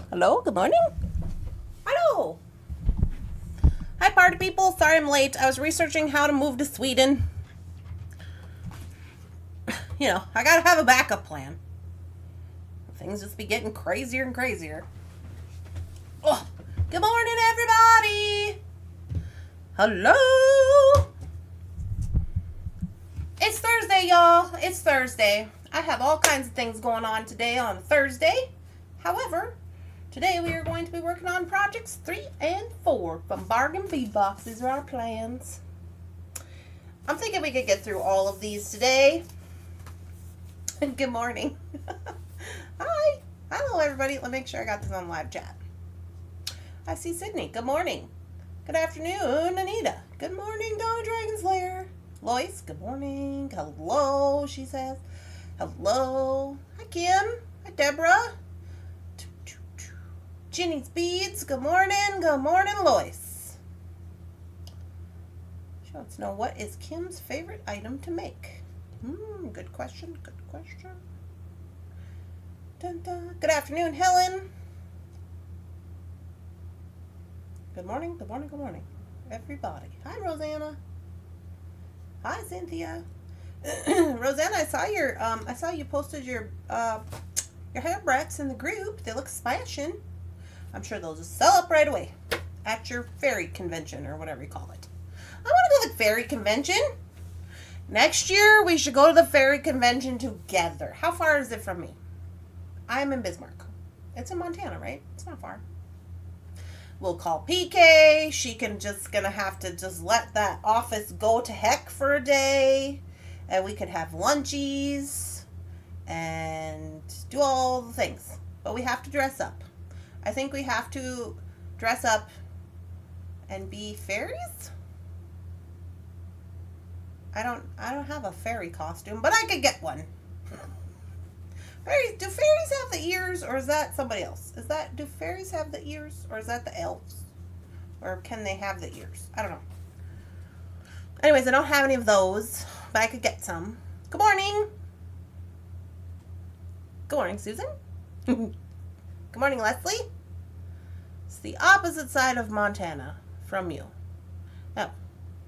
Hello, good morning. Hello. Hi, party people. Sorry I'm late. I was researching how to move to Sweden. You know, I gotta have a backup plan. Things just be getting crazier and crazier. Oh, good morning, everybody. Hello. It's Thursday, y'all. It's Thursday. I have all kinds of things going on today on Thursday. However, today we are going to be working on projects 3 and 4 from Bargain Bead Box. These are our plans. I'm thinking we could get through all of these today. And good morning. Hi. Hello, everybody. Let me make sure I got this on live chat. I see Sydney. Good morning. Good afternoon, Anita. Good morning, Donna Dragonslayer. Lois, good morning. Hello, she says. Hello. Hi, Kim. Hi, Deborah. Ginny's Beads, good morning. Good morning, Lois. She wants to know, what is Kim's favorite item to make? Good question, good question. Dun, dun. Good afternoon, Helen. Good morning, good morning, good morning, everybody. Hi, Rosanna. Hi, Cynthia. Rosanna, I saw you posted your hair brats in the group. They look smashing. I'm sure they'll just sell up right away at your fairy convention or whatever you call it. I want to go to the fairy convention. Next year, we should go to the fairy convention together. How far is it from me? I'm in Bismarck. It's in Montana, right? It's not far. We'll call PK. She can gonna have to just let that office go to heck for a day. And we could have lunchies and do all the things. But we have to dress up. I think we have to dress up and be fairies. I don't have a fairy costume, but I could get one. Do fairies have the ears, or is that somebody else? Do fairies have the ears, or is that the elves? Or can they have the ears? I don't know. Anyways, I don't have any of those, but I could get some. Good morning. Good morning, Susan. Good morning, Leslie. It's the opposite side of Montana from you. Oh,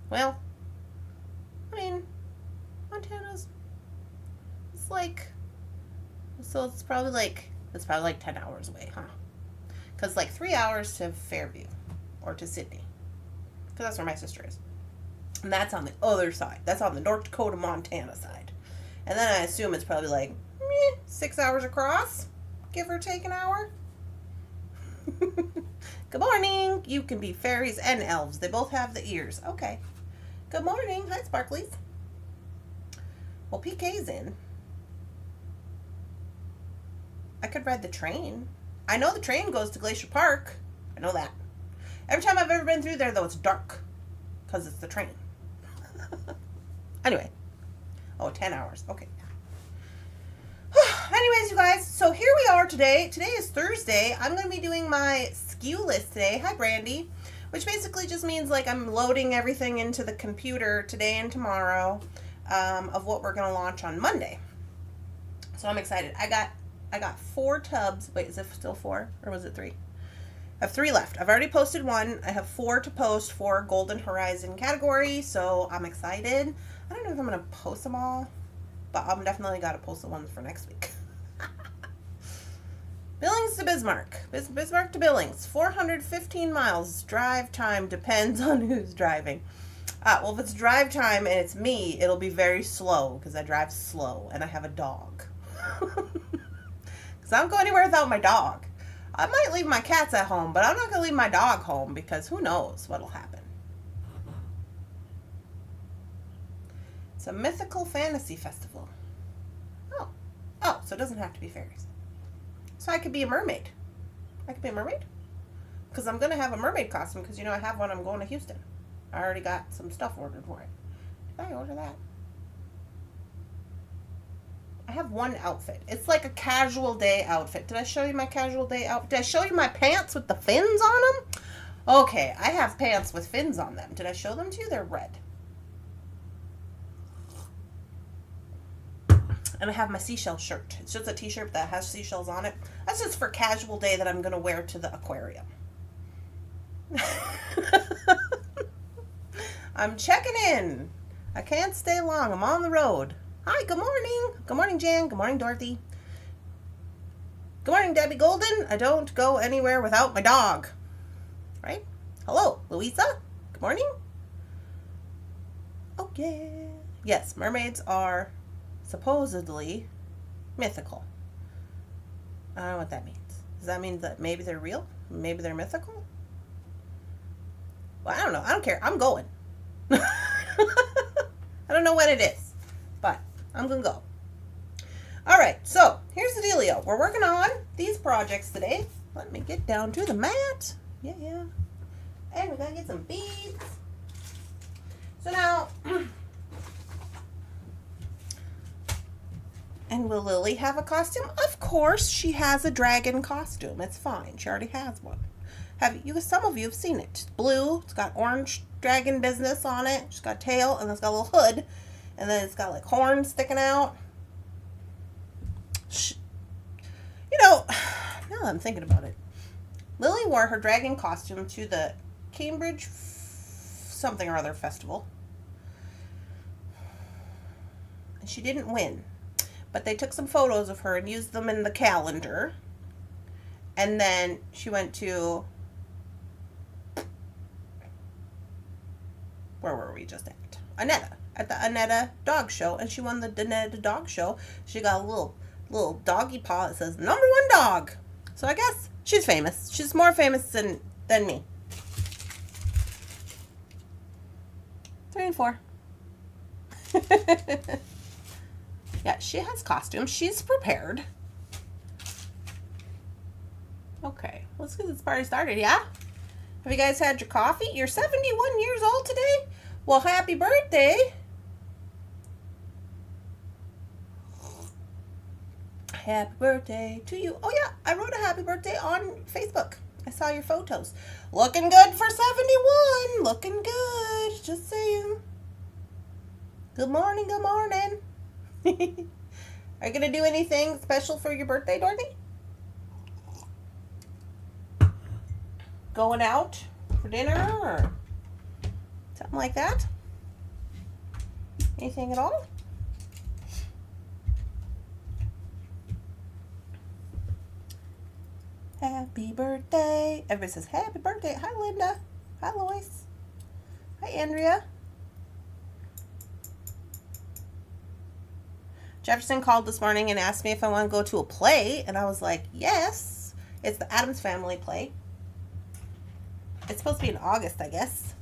well, I mean, Montana's, it's like, so it's probably like 10 hours away, huh? Because like 3 hours to Fairview or to Sydney, because that's where my sister is. And that's on the other side. That's on the North Dakota, Montana side. And then I assume it's probably like 6 hours across, give or take an hour. Good morning. You can be fairies and elves. They both have the ears. Okay. Good morning. Hi, Sparklies. Well, PK's in. I could ride the train. I know the train goes to Glacier Park. I know that. Every time I've ever been through there, though, it's dark. Because it's the train. Anyway. Oh, 10 hours. Okay. Anyways, you guys, so here we are today. Today is Thursday. I'm going to be doing my SKU list today. Hi, Brandy. Which basically just means like I'm loading everything into the computer today and tomorrow of what we're going to launch on Monday. So I'm excited. I got 4 tubs. Wait, is it still 4 or was it 3? I have 3 left. I've already posted 1. I have 4 to post for Golden Horizon category, so I'm excited. I don't know if I'm going to post them all, but I'm definitely got to post the ones for next week. Billings to Bismarck. Bismarck to Billings. 415 miles. Drive time depends on who's driving. Well, if it's drive time and it's me, it'll be very slow because I drive slow and I have a dog. Because I don't go anywhere without my dog. I might leave my cats at home, but I'm not going to leave my dog home because who knows what'll happen. It's a mythical fantasy festival. Oh, so it doesn't have to be fairies. So I could be a mermaid. I could be a mermaid? Because I'm going to have a mermaid costume because, you know, I have one. I'm going to Houston. I already got some stuff ordered for it. Did I order that? I have one outfit. It's like a casual day outfit. Did I show you my casual day outfit? Did I show you my pants with the fins on them? Okay, I have pants with fins on them. Did I show them to you? They're red. And I have my seashell shirt. It's just a t-shirt that has seashells on it. I That's just for casual day that I'm going to wear to the aquarium. I'm checking in. I can't stay long. I'm on the road. Hi, good morning. Good morning, Jan. Good morning, Dorothy. Good morning, Debbie Golden. I don't go anywhere without my dog. Right? Hello, Louisa. Good morning. Oh, yeah. Yes, mermaids are supposedly mythical. I don't know what that means. Does that mean that maybe they're real? Maybe they're mythical? Well, I don't know. I don't care. I'm going. I don't know what it is, but I'm going to go. All right, so here's the dealio. We're working on these projects today. Let me get down to the mat. Yeah. And we're going to get some beads. So now, and will Lily have a costume? Of course, she has a dragon costume. It's fine. She already has one. Some of you have seen it. It's blue. It's got orange dragon business on it. She's got a tail, and it's got a little hood, and then it's got like horns sticking out. Now that I'm thinking about it, Lily wore her dragon costume to the Cambridge something or other festival. And she didn't win. But they took some photos of her and used them in the calendar. And then she went to... Where were we just at? Annetta. At the Annetta Dog Show. And she won the Annetta Dog Show. She got a little doggy paw that says, #1 dog. So I guess she's famous. She's more famous than me. 3 and 4. Yeah, she has costumes. She's prepared. Okay, let's get this party started, yeah? Have you guys had your coffee? You're 71 years old today? Well, happy birthday. Happy birthday to you. Oh, yeah, I wrote a happy birthday on Facebook. I saw your photos. Looking good for 71. Looking good. Just saying. Good morning, good morning. Are you going to do anything special for your birthday, Dorothy? Going out for dinner or something like that? Anything at all? Happy birthday. Everybody says happy birthday. Hi, Linda. Hi, Lois. Hi, Andrea. Jefferson called this morning and asked me if I want to go to a play, and I was like, yes. It's the Addams Family play. It's supposed to be in August, I guess.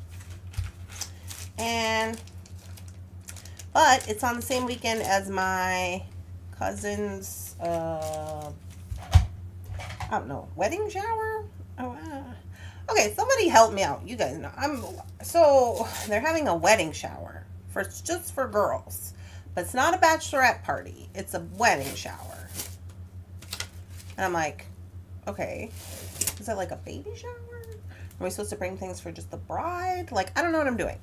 But it's on the same weekend as my cousin's, I don't know, wedding shower? Okay, somebody help me out. You guys know. So they're having a wedding shower just for girls. But it's not a bachelorette party. It's a wedding shower. And I'm like, okay, is that like a baby shower? Are we supposed to bring things for just the bride? Like, I don't know what I'm doing.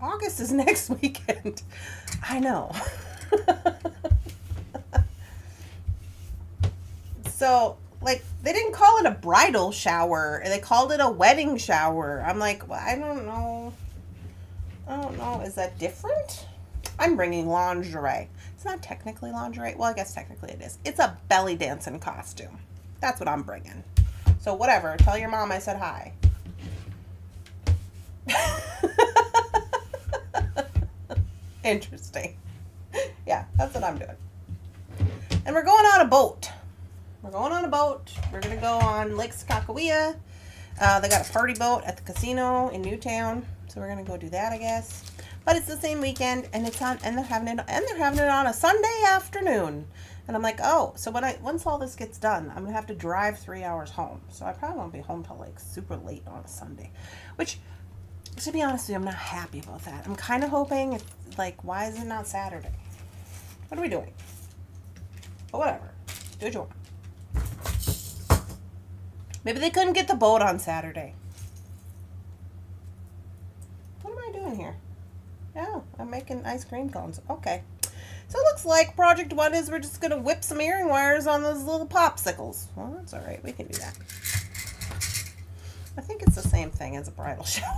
August is next weekend. I know. So, like, they didn't call it a bridal shower. They called it a wedding shower. I'm like, well, I don't know. Is that different? I'm bringing lingerie. It's not technically lingerie. Well, I guess technically it is. It's a belly dancing costume. That's what I'm bringing. So whatever. Tell your mom I said hi. Interesting. Yeah, that's what I'm doing. And we're going on a boat. We're going to go on Lake Sakakawea. They got a party boat at the casino in Newtown. So we're going to go do that, I guess. But it's the same weekend, and they're having it on a Sunday afternoon. And I'm like, oh, so once all this gets done, I'm going to have to drive 3 hours home. So I probably won't be home till like super late on a Sunday. Which, to be honest with you, I'm not happy about that. I'm kind of hoping it's like, why is it not Saturday? What are we doing? But whatever. Do what you want. Maybe they couldn't get the boat on Saturday. What am I doing here? Oh, I'm making ice cream cones. Okay. So it looks like project 1 is we're just going to whip some earring wires on those little popsicles. Well, that's all right. We can do that. I think it's the same thing as a bridal shower.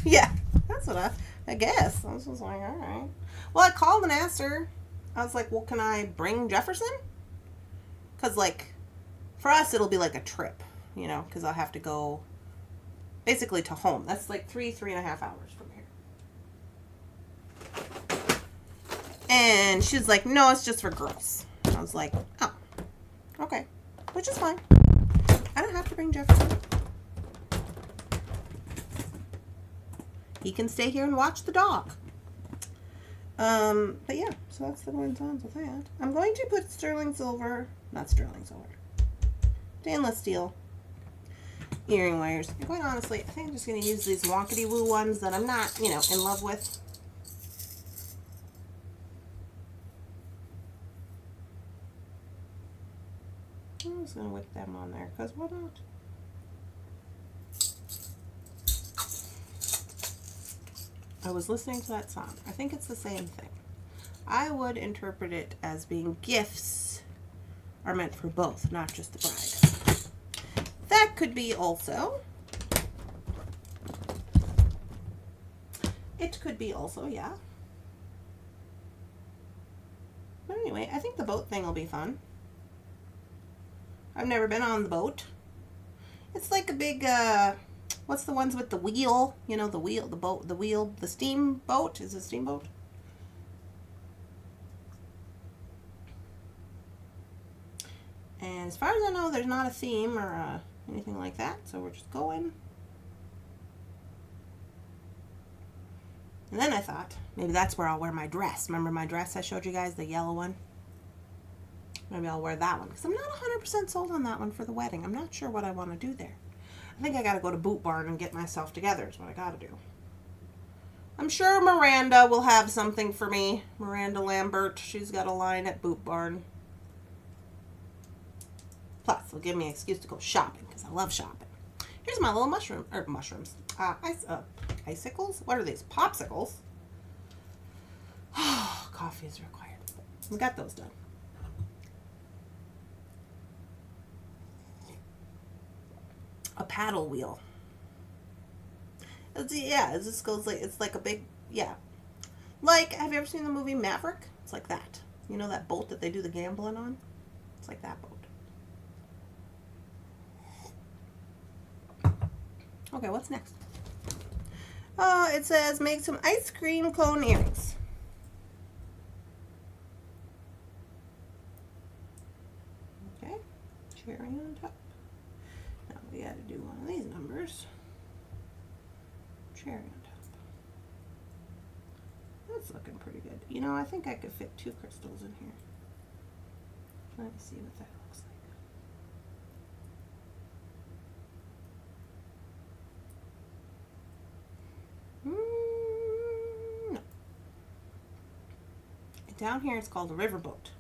Yeah, that's what I guess. I was just like, all right. Well, I called and asked her. I was like, well, can I bring Jefferson? Because, like, for us, it'll be like a trip, you know, because I'll have to go basically to home. That's like 3.5 hours from here. And she's like, no, it's just for girls. I was like, oh, okay, which is fine. I don't have to bring Jefferson. He can stay here and watch the dog. But yeah, so that's the ones on with that. I'm going to put sterling silver, not sterling silver, stainless steel earring wires. And quite honestly, I think I'm just going to use these wonkety woo ones that I'm not, you know, in love with. I'm just going to whip them on there, because why not? I was listening to that song. I think it's the same thing. I would interpret it as being gifts are meant for both, not just the bride. That could be also. It could be also, yeah. But anyway, I think the boat thing will be fun. I've never been on the boat. It's like a big, what's the ones with the wheel? You know, the wheel, the boat, the wheel, the steamboat? Is it a steamboat? And as far as I know, there's not a theme or anything like that, so we're just going. And then I thought, maybe that's where I'll wear my dress. Remember my dress I showed you guys, the yellow one? Maybe I'll wear that one, because I'm not 100% sold on that one for the wedding. I'm not sure what I want to do there. I think I got to go to Boot Barn and get myself together is what I got to do. I'm sure Miranda will have something for me. Miranda Lambert, she's got a line at Boot Barn. Plus, it'll give me an excuse to go shopping, because I love shopping. Here's my little mushrooms. Icicles? What are these? Popsicles? Oh, coffee is required. We got those done. A paddle wheel. This goes like, it's like a big, yeah. Like, have you ever seen the movie Maverick? It's like that. You know that boat that they do the gambling on? It's like that boat. Okay, what's next? It says make some ice cream cone earrings. Okay, cherry on top. Now we got to do one of these numbers. Cherry on top. That's looking pretty good. You know, I think I could fit 2 crystals in here. Let me see what that looks like. No. And down here it's called a riverboat.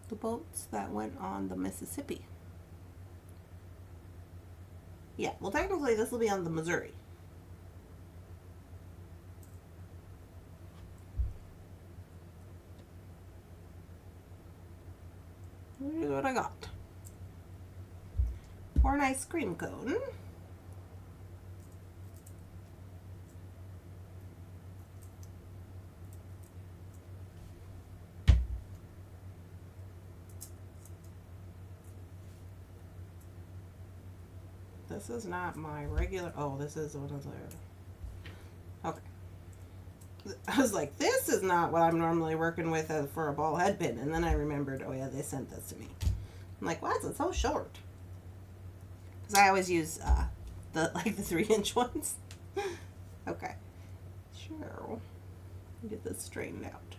The boats that went on the Mississippi. Yeah, well technically this will be on the Missouri. Here's what I got. For an ice cream cone. This is not my regular, oh, this is one of the, okay. I was like, this is not what I'm normally working with for a ball head pin. And then I remembered, oh yeah, they sent this to me. I'm like, why is it so short? Because I always use the 3-inch ones. Okay. Sure. Get this straightened out.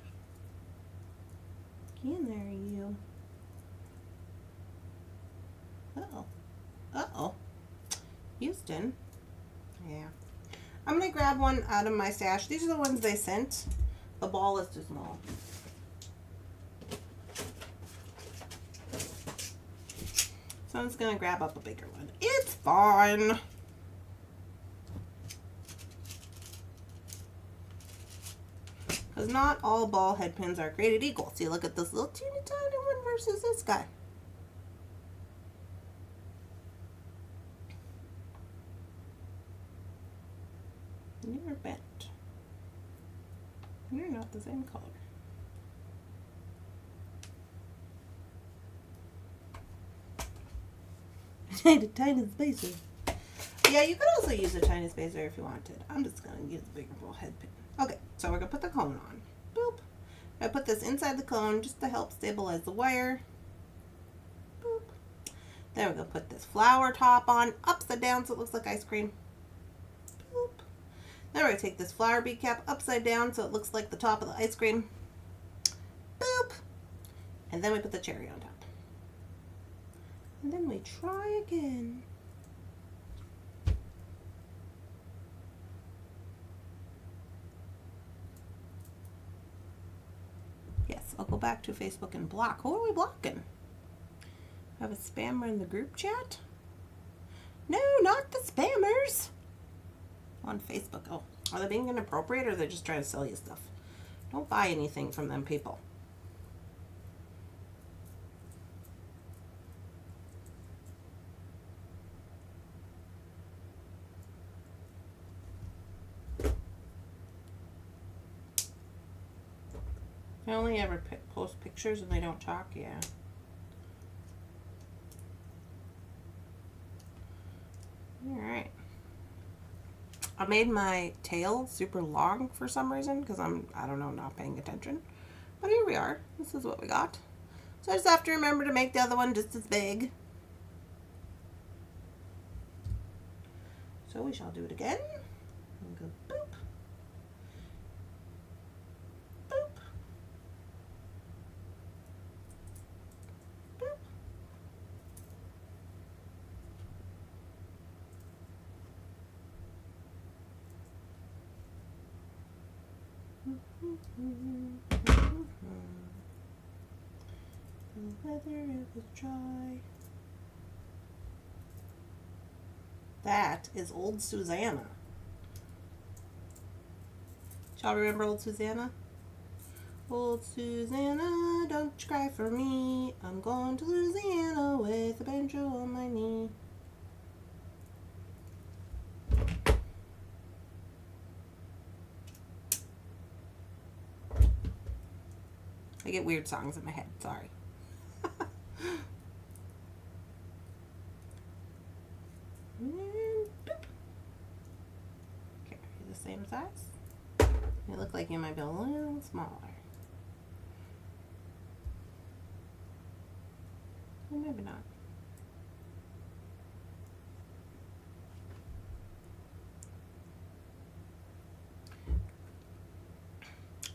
Get in there, you. Uh-oh. Uh-oh. Houston. Yeah. I'm going to grab one out of my stash. These are the ones they sent. The ball is too small. So So I'm just going to grab up a bigger one. It's fine. Because not all ball head pins are created equal. See, look at this little teeny tiny one versus this guy. You're bent. You're not the same color. I need a tiny spacer. Yeah, you could also use a tiny spacer if you wanted. I'm just going to use the bigger ball head pin. Okay, so we're going to put the cone on. Boop. I put this inside the cone just to help stabilize the wire. Boop. Then we're going to put this flower top on upside down so it looks like ice cream. Boop. Then we're going to take this flower bead cap upside down so it looks like the top of the ice cream. Boop. And then we put the cherry on top. And then we try again. Yes, I'll go back to Facebook and block. Who are we blocking? Have a spammer in the group chat? No, not the spammers. On Facebook. Oh, are they being inappropriate or are they just trying to sell you stuff? Don't buy anything from them people. I only ever post pictures and they don't talk, yeah. Alright. I made my tail super long for some reason because I don't know, not paying attention. But here we are. This is what we got. So I just have to remember to make the other one just as big. So we shall do it again. And go boop. The weather it was dry. That is old Susanna. Y'all remember old Susanna? Old Susanna, don't you cry for me. I'm going to Louisiana with a banjo on my knee. I get weird songs in my head, sorry. Okay, are you the same size? You look like you might be a little smaller. Well, maybe not.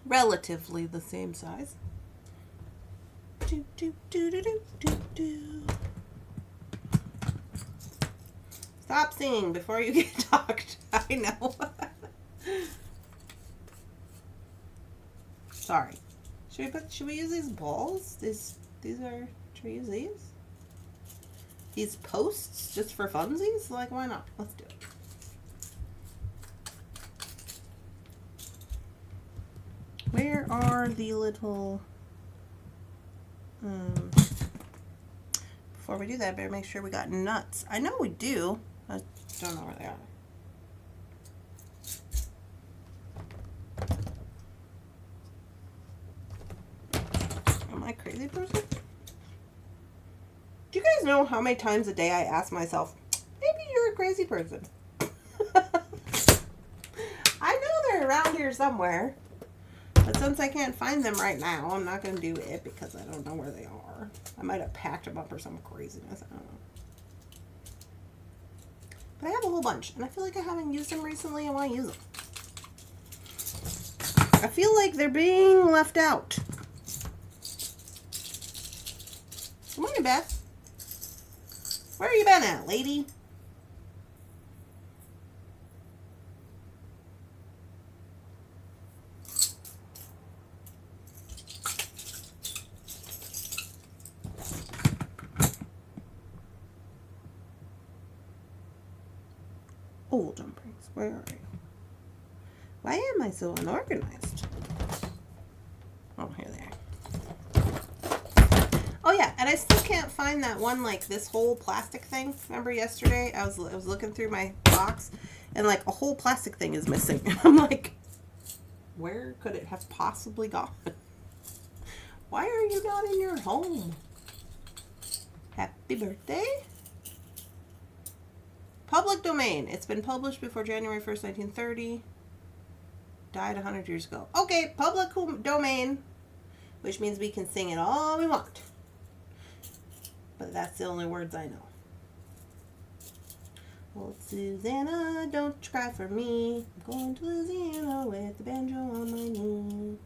Relatively the same size. Do, do, do, do, do, do, do. Stop singing before you get talked. I know. Sorry. Should we use these balls? These are, should we use these? These posts just for funsies? Like, why not? Let's do it. Where are the little, before we do that, better make sure we got nuts. I know we do. I don't know where they are. Am I a crazy person? Do you guys know how many times a day I ask myself, maybe you're a crazy person? I know they're around here somewhere. But since I can't find them right now, I'm not going to do it because I don't know where they are. I might have packed them up or some craziness. I don't know. But I have a whole bunch, and I feel like I haven't used them recently. I want to use them. I feel like they're being left out. Good morning, Beth. Where you been at, lady? Oh, jump rings, where are you? Why am I so unorganized? Oh, here they are. Oh yeah, and I still can't find that one, like this whole plastic thing. Remember yesterday I was looking through my box and like a whole plastic thing is missing. And I'm like, where could it have possibly gone? Why are you not in your home? Happy birthday. Public domain. It's been published before January 1st, 1930. Died 100 years ago. Okay, public domain, which means we can sing it all we want. But that's the only words I know. Old Susanna, don't you cry for me. I'm going to Louisiana with the banjo on my knee.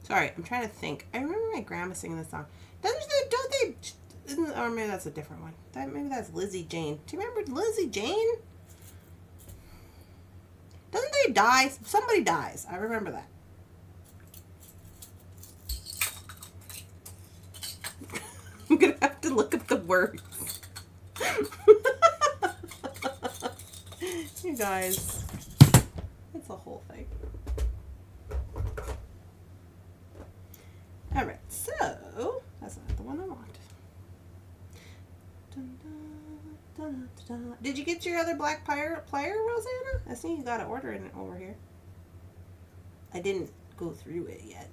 Sorry, I'm trying to think. I remember my grandma singing this song. Or maybe that's a different one. Maybe that's Lizzie Jane. Do you remember Lizzie Jane? Doesn't they die? Somebody dies. I remember that. I'm going to have to look up the words. You guys, it's a whole thing. All right, so that's not the one I want. Dun, dun, dun, dun. Did you get your other black plier, Rosanna? I see you got to order it over here. I didn't go through it yet.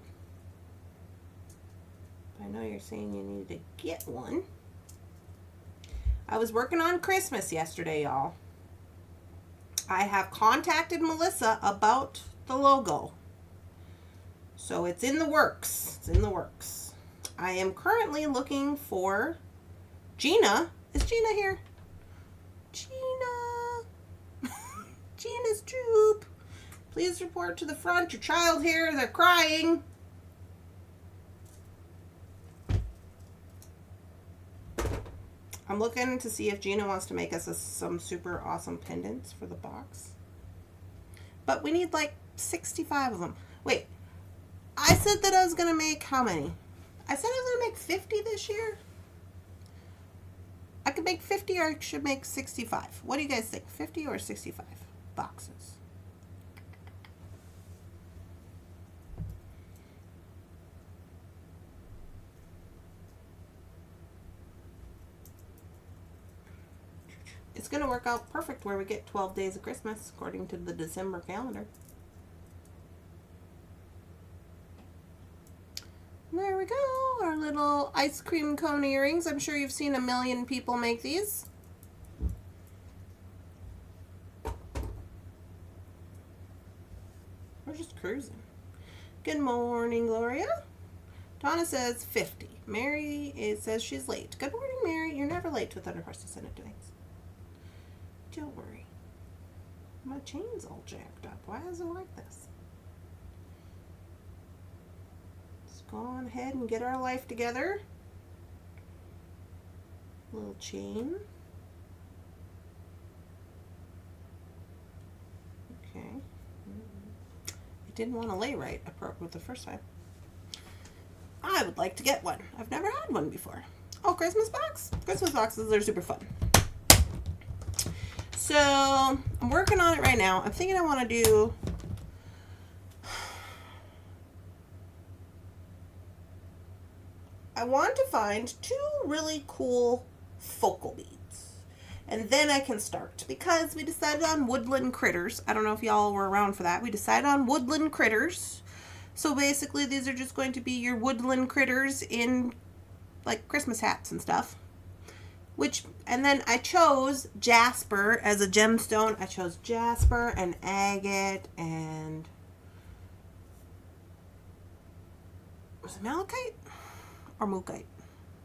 I know you're saying you need to get one. I was working on Christmas yesterday, y'all. I have contacted Melissa about the logo. So it's in the works. It's in the works. I am currently looking for Gina. Is Gina here? Gina. Gina's troop. Please report to the front. Your child here. They're crying. I'm looking to see if Gina wants to make us some super awesome pendants for the box. But we need like 65 of them. Wait, I said that I was going to make how many? I said I was going to make 50 this year. I could make 50 or I should make 65. What do you guys think? 50 or 65 boxes? It's going to work out perfect where we get 12 days of Christmas according to the December calendar. There we go, our little ice cream cone earrings. I'm sure you've seen a million people make these. We're just cruising. Good morning, Gloria. Donna says 50. Mary says she's late. Good morning, Mary. You're never late to a Thunderhorse Descendant doings. Don't worry. My chain's all jacked up. Why is it like this? Let's go on ahead and get our life together. Little chain. Okay. It didn't want to lay right with the first time. I would like to get one. I've never had one before. Oh, Christmas box? Christmas boxes are super fun. So, I'm working on it right now. I'm thinking I want to do... I want to find 2 really cool focal beads. And then I can start. Because we decided on woodland critters. I don't know if y'all were around for that. We decided on woodland critters. So basically these are just going to be your woodland critters in like Christmas hats and stuff. And then I chose jasper as a gemstone. I chose jasper and agate and, was it malachite or mookite?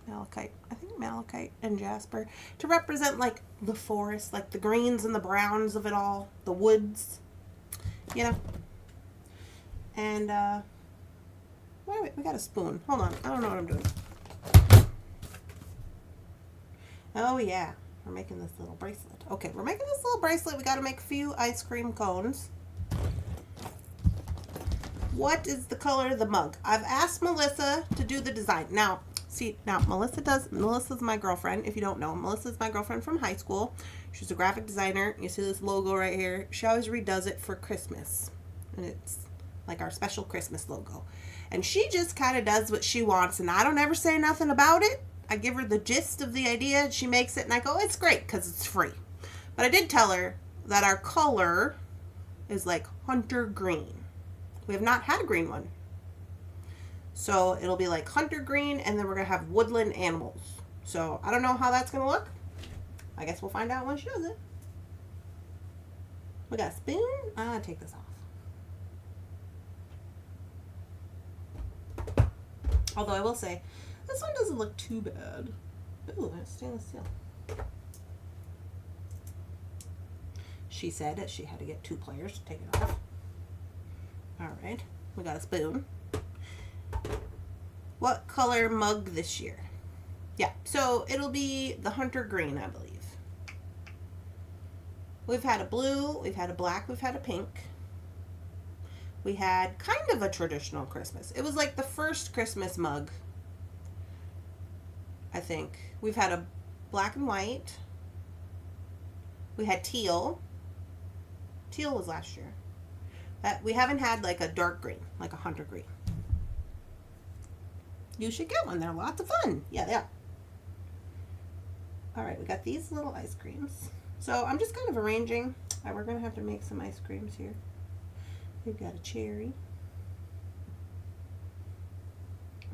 Malachite. I think malachite and jasper to represent like the forest, like the greens and the browns of it all, the woods, you know. And wait, we got a spoon. Hold on, I don't know what I'm doing. Oh yeah, we're making this little bracelet. Okay, we're making this little bracelet. We got to make a few ice cream cones. what is the color of the mug? I've asked Melissa to do the design. Now, see, Melissa's my girlfriend. If you don't know, Melissa's my girlfriend from high school. She's a graphic designer. You see this logo right here? She always redoes it for Christmas. And it's like our special Christmas logo. And she just kind of does what she wants, and I don't ever say nothing about it. I give her the gist of the idea, she makes it, and I go, it's great because it's free. But I did tell her that our color is like hunter green. We have not had a green one. So it'll be like hunter green, and then we're going to have woodland animals. So I don't know how that's going to look. I guess we'll find out when she does it. We got a spoon. Take this off. Although I will say, this one doesn't look too bad. Ooh, that's stainless steel. She said that she had to get 2 pliers to take it off. Alright, we got a spoon. What color mug this year? Yeah, so it'll be the hunter green, I believe. We've had a blue, we've had a black, we've had a pink. We had kind of a traditional Christmas. It was like the first Christmas mug, I think. We've had a black and white. We had teal. Teal was last year. We haven't had like a dark green, like a hunter green. You should get one. They're lots of fun. Yeah, they are. All right, we got these little ice creams. So I'm just kind of arranging. We're going to have to make some ice creams here. We've got a cherry.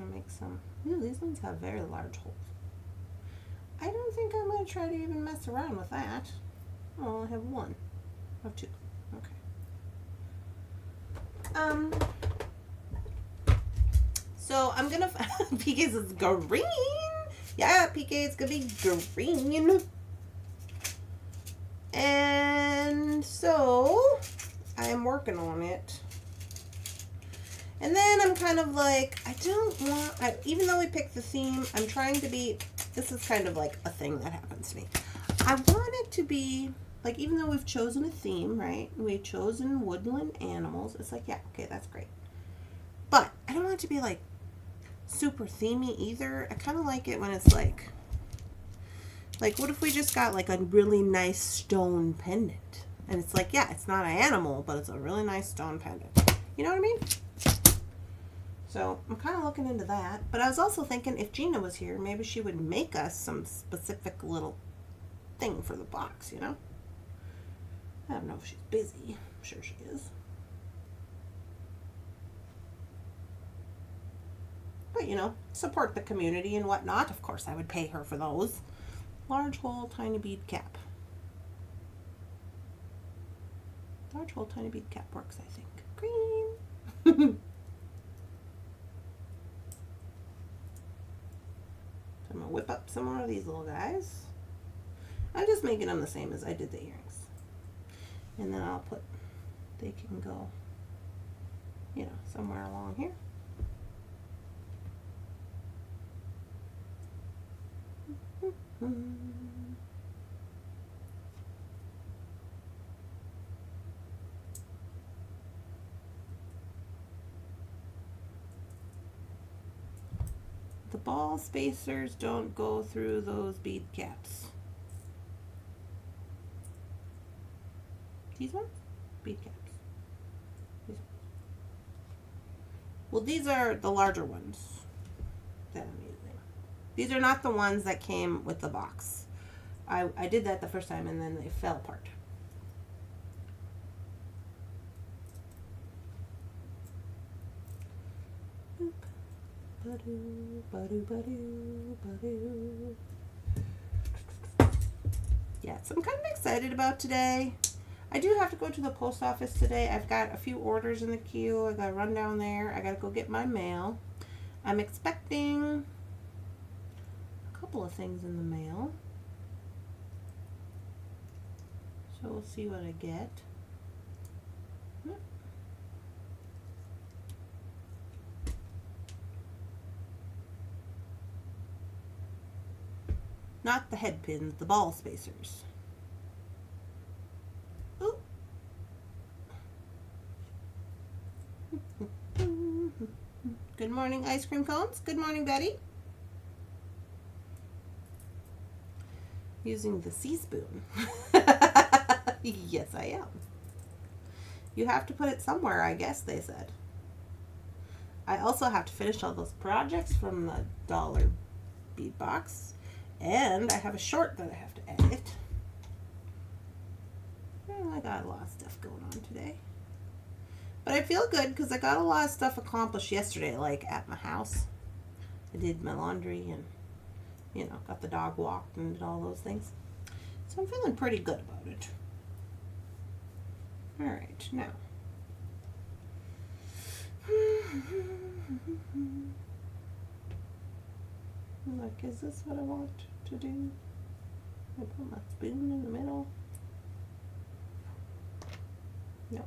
I'll make some. Ooh, these ones have very large holes. I don't think I'm going to try to even mess around with that. Oh, I have 1. I have 2. Okay. So I'm going to... PK's is green. Yeah, PK's going to be green. And so... I'm working on it. And then I'm kind of like, I don't want, even though we picked the theme, I'm trying to be, this is kind of like a thing that happens to me. I want it to be, like, even though we've chosen a theme, right? We've chosen woodland animals. It's like, yeah, okay, that's great. But I don't want it to be like super themey either. I kind of like it when it's like what if we just got like a really nice stone pendant? And it's like, yeah, it's not an animal, but it's a really nice stone pendant. You know what I mean? So I'm kind of looking into that. But I was also thinking if Gina was here, maybe she would make us some specific little thing for the box, you know? I don't know if she's busy. I'm sure she is. But, you know, support the community and whatnot. Of course, I would pay her for those. Large hole, tiny bead cap. Large hole, tiny bead cap works, I think. Green. So I'm going to whip up some more of these little guys. I'm just making them the same as I did the earrings. And then I'll put, they can go, you know, somewhere along here. The ball spacers don't go through those bead caps. These ones? Bead caps. These ones. Well, these are the larger ones that I'm using. These are not the ones that came with the box. I did that the first time and then they fell apart. Boop. Ba-doo, ba-doo, ba-doo, ba-doo. Yeah, so I'm kind of excited about today. I do have to go to the post office today. I've got a few orders in the queue. I gotta run down there. I gotta go get my mail. I'm expecting a couple of things in the mail. So we'll see what I get. Not the head pins, the ball spacers. Ooh. morning, ice cream cones. Good morning, Betty. Using the C spoon. Yes, I am. You have to put it somewhere, I guess they said. I also have to finish all those projects from the dollar bead box. And I have a short that I have to edit. I got a lot of stuff going on today. But I feel good because I got a lot of stuff accomplished yesterday, like at my house. I did my laundry and, you know, got the dog walked and did all those things. So I'm feeling pretty good about it. All right, now. Like, is this what I want to do? I put my spoon in the middle. No.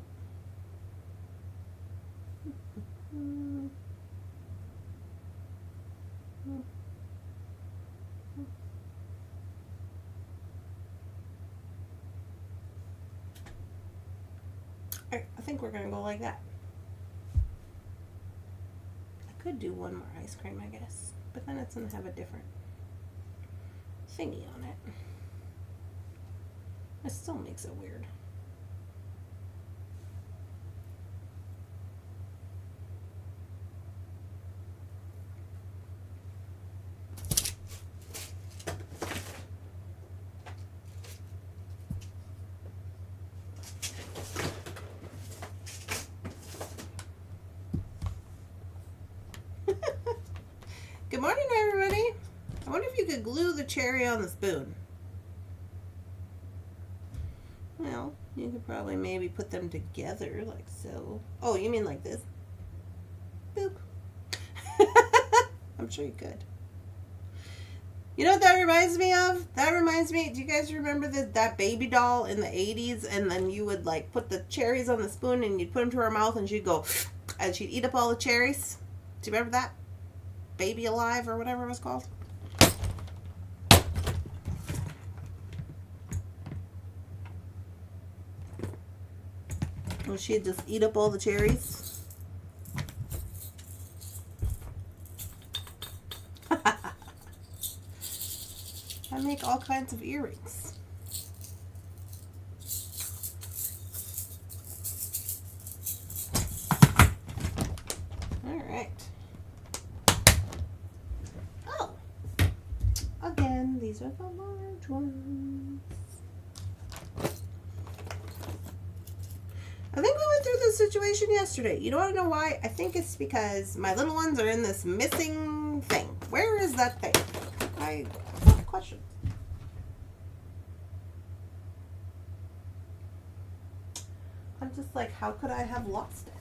Alright, I think we're gonna go like that. I could do one more ice cream, I guess, but then it's gonna have a different thingy on it. It still makes it weird. Good morning, everybody. I wonder if you could glue the cherry on the spoon. Well, you could probably maybe put them together like so. Oh, you mean like this? Boop. I'm sure you could. You know what that reminds me of? That reminds me, do you guys remember that baby doll in the 80s? And then you would like put the cherries on the spoon and you'd put them to her mouth and she'd go, and she'd eat up all the cherries. Do you remember that? Baby Alive or whatever it was called. Well, she'd just eat up all the cherries. I make all kinds of earrings. All right. Oh, again, these are the large ones. I think we went through this situation yesterday. You don't want to know why? I think it's because my little ones are in this missing thing. Where is that thing? I have a question. I'm just like, how could I have lost it?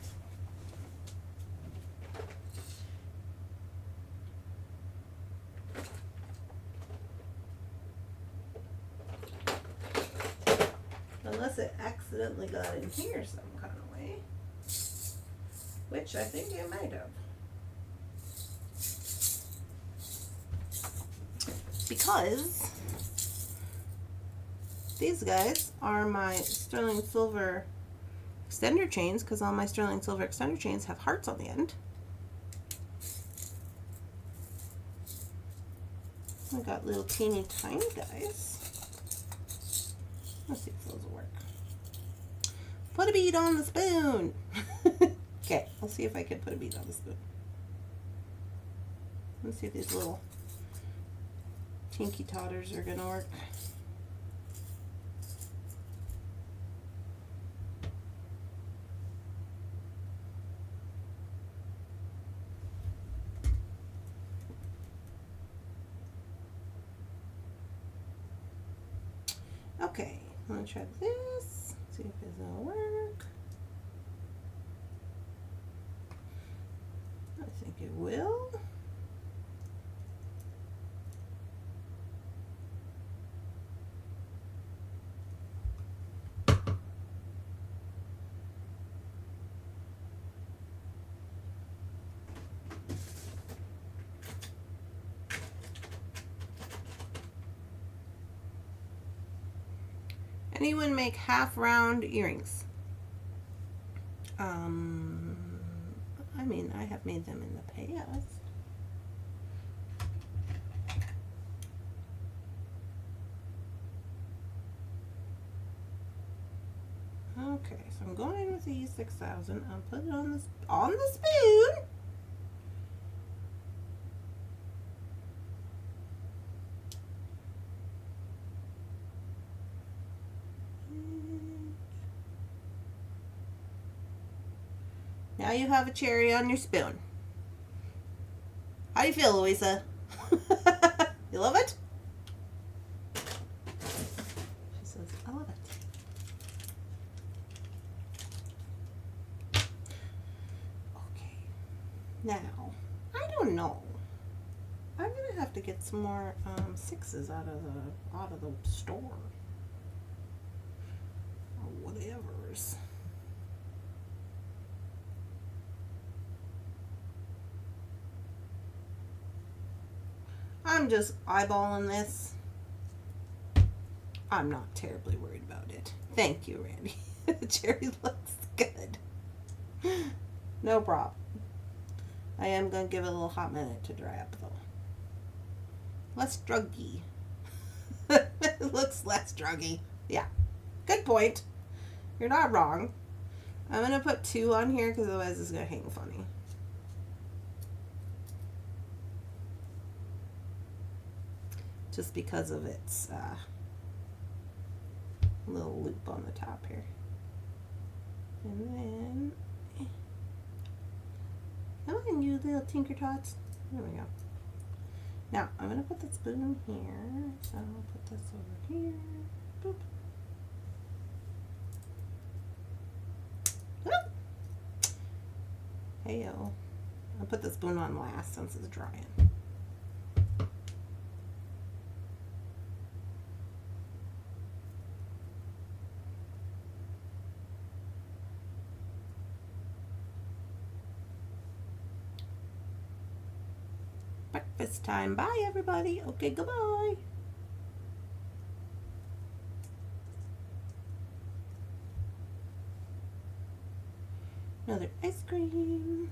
Unless it accidentally got in here some kind of way. Which I think it might have. Because these guys are my sterling silver extender chains, because all my sterling silver extender chains have hearts on the end. I got little teeny tiny guys. Let's see if those will work. Put a bead on the spoon. Okay, I'll see if I can put a bead on the spoon. Let's see if these little tinky totters are gonna work. Okay, I'm gonna try this. See if this will work. I think it will. Anyone make half round earrings? I mean, I have made them in the past. Okay, so I'm going in with the E6000. I'll put it on the spoon. Now you have a cherry on your spoon. How do you feel, Louisa? You love it? She says, I love it. Okay. Now, I don't know. I'm gonna have to get some more 6s out of the store. Or whatever's. I'm just eyeballing this. I'm not terribly worried about it. Thank you, Randy. The cherry looks good. No problem. I am going to give it a little hot minute to dry up, though. Less druggy. It looks less druggy. Yeah. Good point. You're not wrong. I'm going to put 2 on here because otherwise it's going to hang funny. Just because of its little loop on the top here. And then, come on, you little tinker tots. There we go. Now, I'm going to put the spoon here. So I'll put this over here. Boop. Hey-o. I'll put the spoon on last since it's drying. Breakfast time. Bye, everybody. Okay, goodbye. Another ice cream.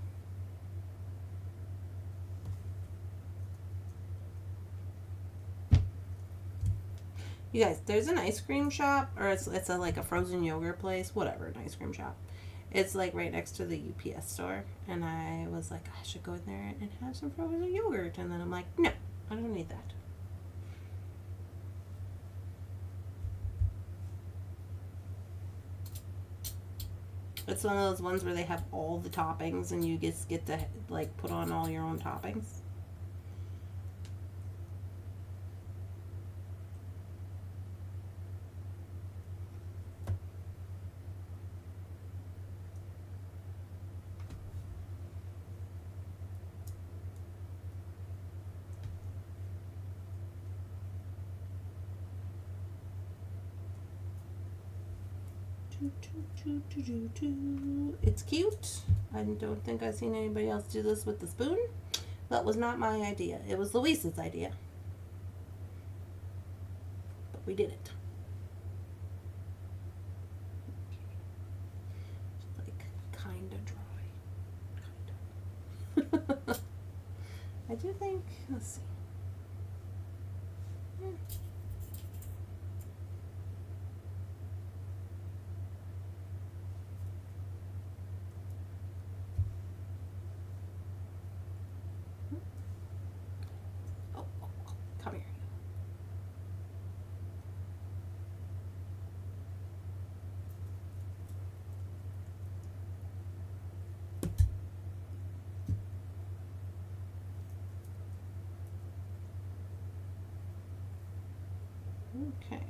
You guys, there's an ice cream shop, or it's like a frozen yogurt place, whatever, an ice cream shop. It's like right next to the UPS store, and I was like, I should go in there and have some frozen yogurt, and then I'm like, no, I don't need that. It's one of those ones where they have all the toppings, and you just get to like put on all your own toppings. It's cute. I don't think I've seen anybody else do this with the spoon. That was not my idea. It was Luisa's idea. But we did it. It's like kind of dry. I do think, let's see. Come here. Okay.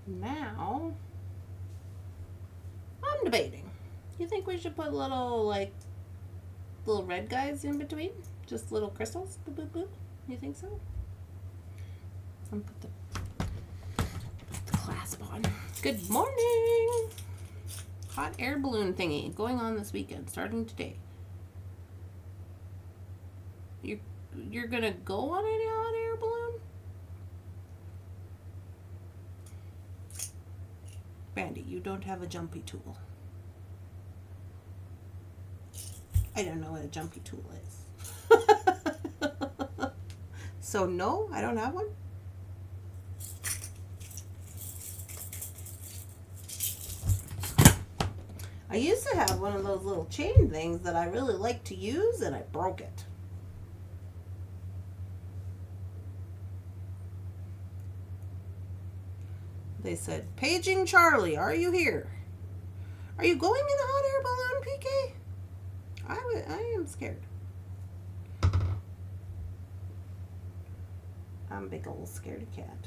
Now, I'm debating. You think we should put little red guys in between? Just little crystals? Boop, boop, boop. You think so? I'm put the clasp on. Good morning! Hot air balloon thingy going on this weekend, starting today. You're gonna go on a hot air balloon? you don't have a jumpy tool. I don't know what a jumpy tool is. So no, I don't have one. I used to have one of those little chain things that I really like to use, and I broke it. They said, "Paging Charlie, are you here? Are you going in a hot air balloon, PK?" I am scared. I'm a big old scaredy cat.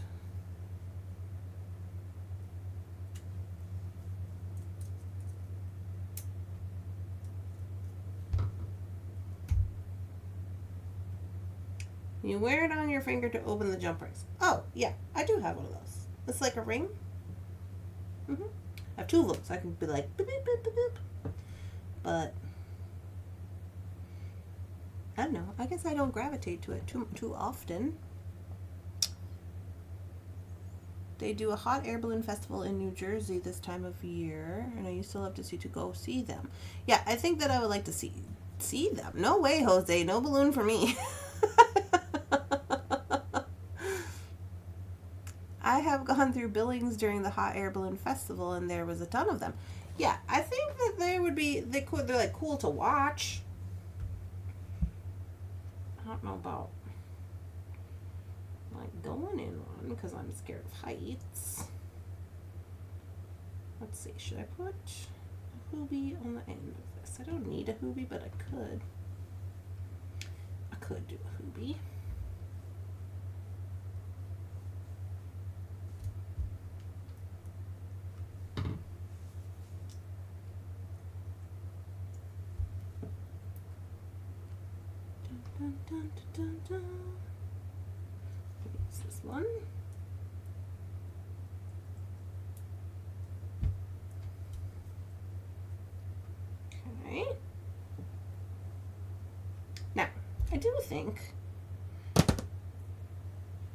You wear it on your finger to open the jump rings. Oh, yeah, I do have one of those. It's like a ring. I have two of them, so I can be like, boop, boop, boop, boop, boop. But, I don't know. I guess I don't gravitate to it too often. They do a hot air balloon festival in New Jersey this time of year, and I used to love to go see them. Yeah, I think that I would like to see them. No way, Jose. No balloon for me. I have gone through Billings during the hot air balloon festival, and there was a ton of them. Yeah, I think that they're like cool to watch. I don't know about like going in one because I'm scared of heights. Let's see, should I put a hoobie on the end of this? I don't need a hoobie, but I could. I could do a hoobie. Dun, dun, dun, dun, dun. Use this one. Okay. Now, I do think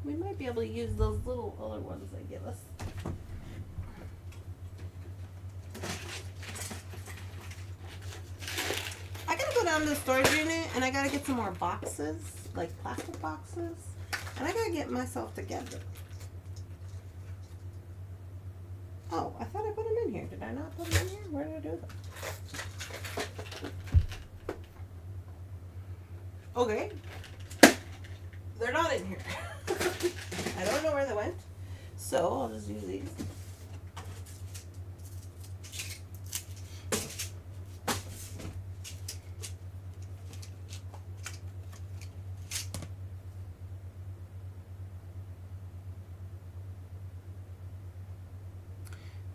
we might be able to use those little other ones they give us. Down to the storage unit, and I gotta get some more boxes, like plastic boxes, and I gotta get myself together. Oh, I thought I put them in here. Did I not put them in here? Where did I do them? Okay, they're not in here. I don't know where they went, so I'll just use these.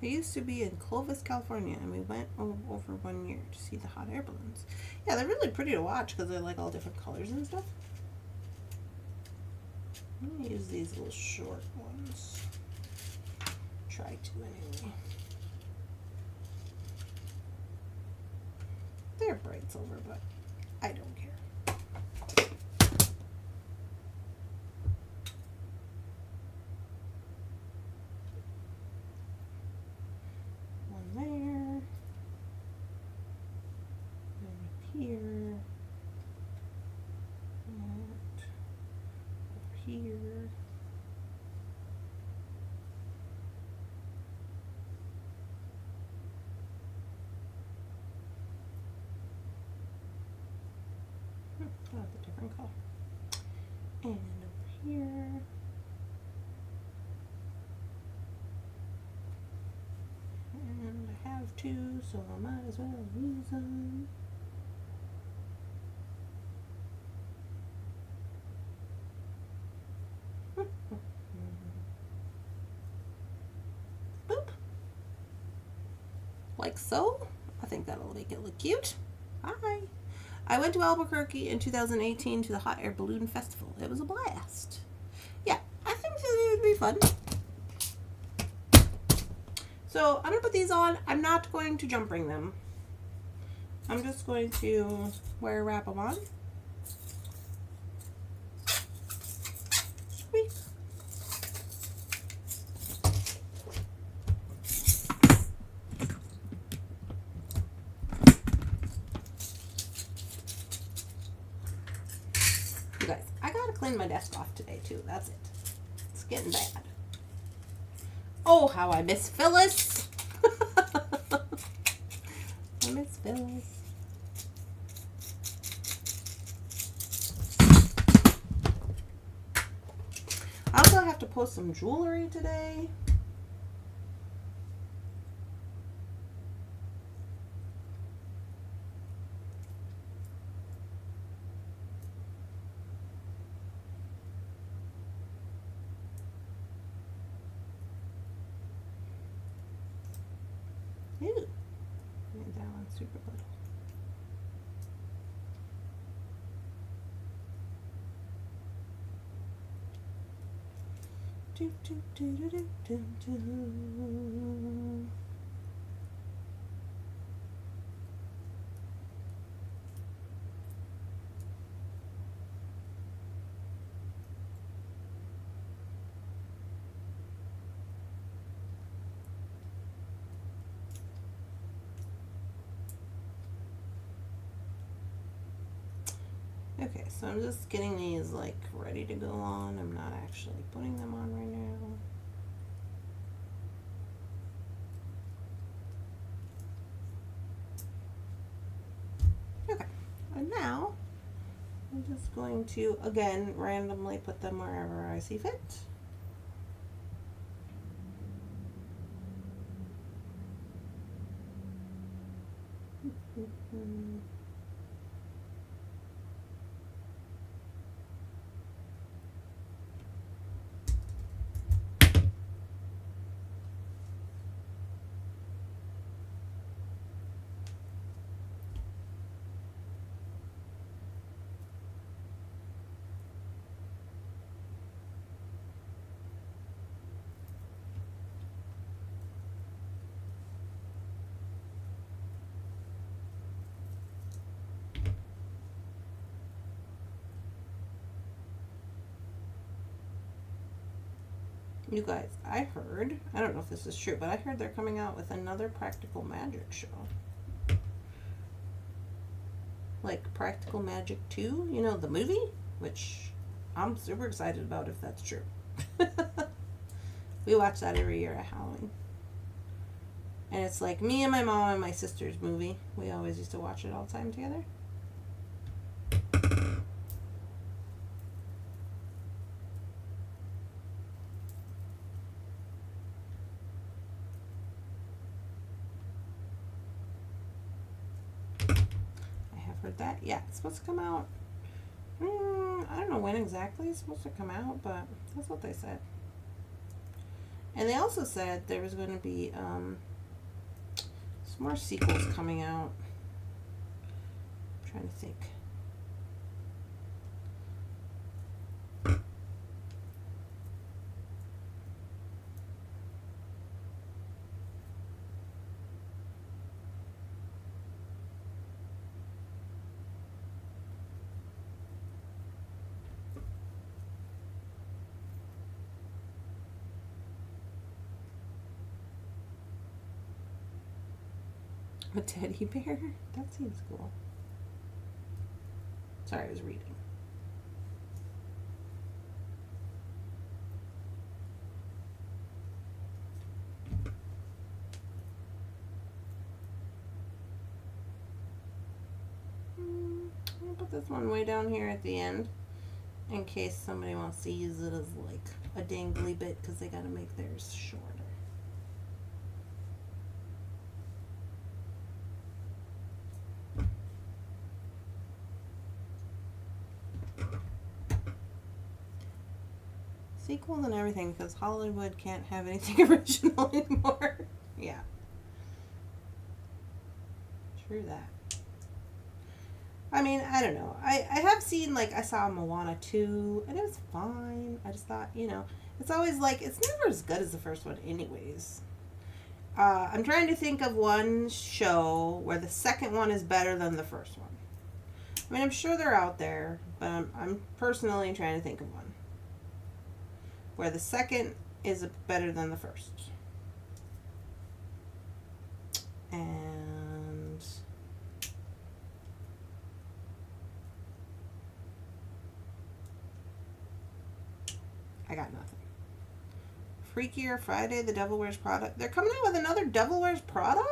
I used to be in Clovis, California, and we went over 1 year to see the hot air balloons. Yeah, they're really pretty to watch because they're like all different colors and stuff. I'm going to use these little short ones. Try to anyway. They're bright silver, but I don't care. Here, and over here. Oh, the different color. And over here. And I have two, so I might as well use them. Boop. Like so. I think that'll make it look cute. Hi. I went to Albuquerque in 2018 to the Hot Air Balloon Festival. It was a blast. Yeah, I think that it would be fun. So I'm going to put these on. I'm not going to jump ring them. I'm just going to wrap them on. Sweet. clean my desk off today too. That's it. It's getting bad. Oh, how I miss Phyllis. I miss Phyllis. I also have to post some jewelry today. Ooh, made that one super little. Do, do, do, do, do, do, do. Okay, so I'm just getting these like ready to go on. I'm not actually putting them on right now. Okay, and now I'm just going to, again, randomly put them wherever I see fit. You guys, I heard, I don't know if this is true, but I heard they're coming out with another Practical Magic show. Like Practical Magic 2, you know, the movie, which I'm super excited about if that's true. We watch that every year at Halloween. And it's like me and my mom and my sister's movie. We always used to watch it all the time together. That, yeah, it's supposed to come out. I don't know when exactly it's supposed to come out, but that's what they said. And they also said there was going to be some more sequels coming out. I'm trying to think. A teddy bear? That seems cool. Sorry, I was reading. I'll put this one way down here at the end in case somebody wants to use it as like a dangly bit because they got to make theirs shorter. Sequels and everything because Hollywood can't have anything original anymore. Yeah. True that. I mean, I don't know. I have seen, like, I saw Moana 2, and it was fine. I just thought, you know, it's always like, it's never as good as the first one anyways. I'm trying to think of one show where the second one is better than the first one. I mean, I'm sure they're out there, but I'm personally trying to think of one where the second is better than the first. And I got nothing. Freakier Friday, the Devil Wears Prada. They're coming out with another Devil Wears Prada?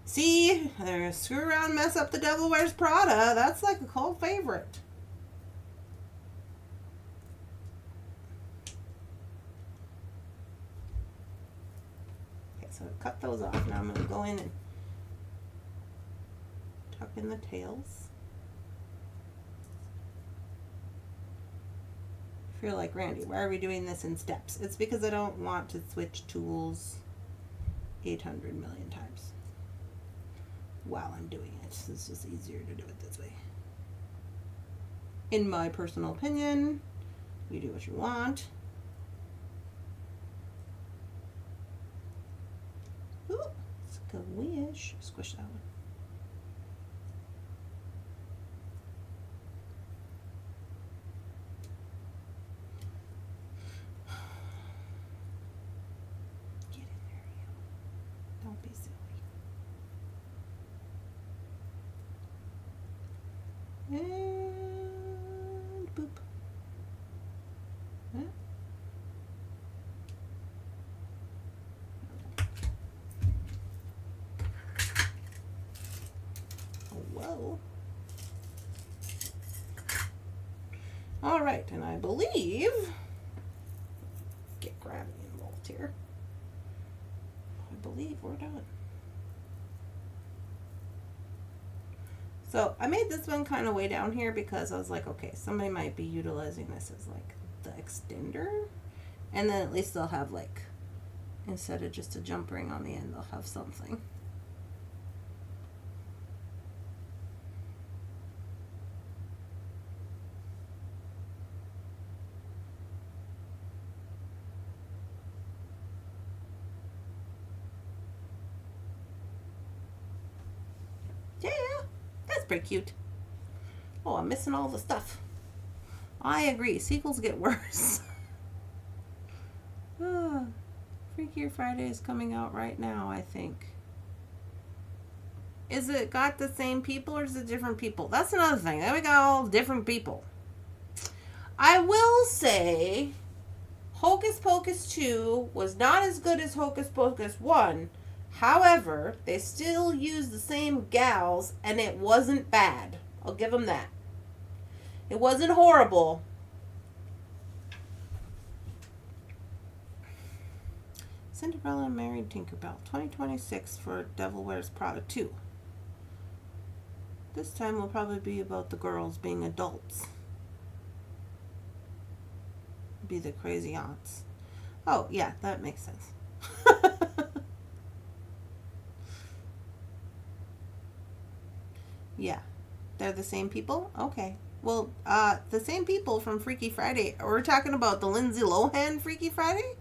See, they're screw around, mess up the Devil Wears Prada. That's like a cult favorite. Okay, so I've cut those off. Now I'm going to go in and tuck in the tails. If you're like, Randy, why are we doing this in steps? It's because I don't want to switch tools 800 million times while I'm doing it. It's just easier to do it this way. In my personal opinion, you do what you want. Ooh, squish. Squish that one. Get in there, you. Don't be silly. And boop. Huh? Oh, whoa. All right, and I believe, get gravity involved here. I believe we're done. So I made this one kind of way down here because I was like, okay, somebody might be utilizing this as like the extender. And then at least they'll have like, instead of just a jump ring on the end, they'll have something. Yeah. Pretty cute. Oh, I'm missing all the stuff. I agree. Sequels get worse. Freakier Friday is coming out right now, I think. Is it got the same people or is it different people? That's another thing. Then we got all different people. I will say Hocus Pocus 2 was not as good as Hocus Pocus 1. However, they still used the same gals, and it wasn't bad. I'll give them that. It wasn't horrible. Cinderella married Tinkerbell. 2026 for Devil Wears Prada 2. This time will probably be about the girls being adults. Be the crazy aunts. Oh, yeah, that makes sense. Yeah, they're the same people? Okay. Well, the same people from Freaky Friday. We're talking about the Lindsay Lohan Freaky Friday?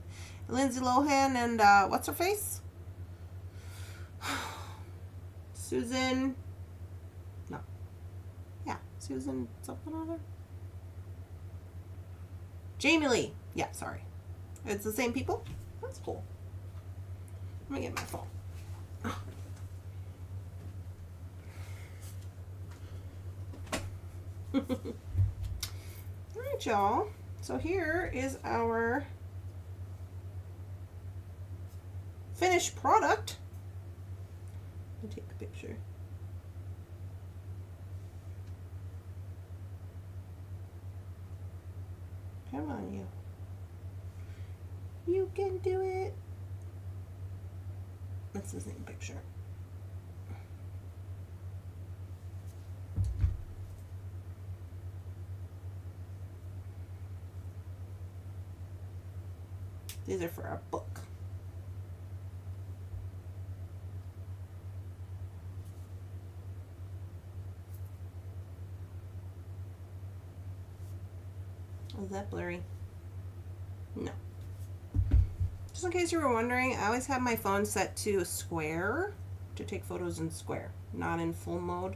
Lindsay Lohan and, what's her face? Susan. No. Yeah, Susan something or other. Jamie Lee. Yeah, sorry. It's the same people? That's cool. Let me get my phone. Alright, y'all. So here is our finished product. Let me take a picture. Come on, you. You can do it. That's the same picture. These are for our book. Is that blurry? No. Just in case you were wondering, I always have my phone set to square to take photos in square, not in full mode.